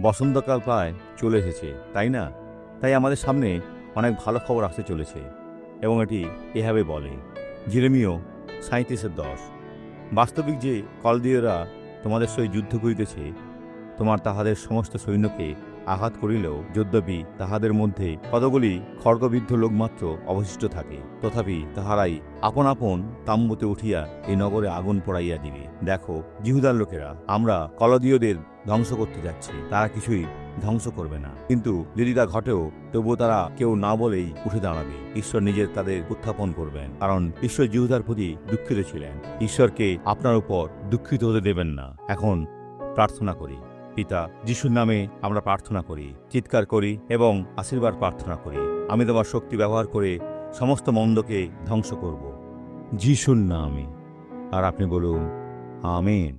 বসন্তকাল প্রায় চলে এসেছে, তাই না? তাই আমাদের সামনে অনেক ভালো খবর আসতে চলেছে, এবং এটি এভাবে বলে, জিরেমীয় 37:10। বাস্তবিক যে কলদীয়রা তোমাদের সহিত যুদ্ধ করিতেছে, তোমার তাহাদের সমস্ত সৈন্যকে আঘাত করিলেও যদ্যপি তাহাদের মধ্যে কতগুলি খড়গবিদ্ধ লোক মাত্র অবশিষ্ট থাকে, তথাপি তাহারাই আপন আপন তাম্বুতে উঠিয়া এই নগরে আগুন পোড়াইয়া দিবে। দেখো, জিহুদার লোকেরা, আমরা কলদীয়দের ধ্বংস করতে যাচ্ছি, তারা কিছুই ধ্বংস করবে না। কিন্তু যদি তা ঘটেও, তবুও তারা কেউ না বলেই উঠে দাঁড়াবে। ঈশ্বর নিজের তাদের উত্থাপন করবেন, কারণ ঈশ্বর জিহুদার প্রতি দুঃখিত ছিলেন। ঈশ্বরকে আপনার উপর দুঃখিত হতে দেবেন না। এখন প্রার্থনা করি। পিতা, যিশুর নামে আমরা প্রার্থনা করি, চিৎকার করি এবং আশীর্বাদ প্রার্থনা করি। আমি তোমার শক্তি ব্যবহার করে সমস্ত মন্দকে ধ্বংস করব, যিশুর নামে। আর আপনি বলুন, আমেন।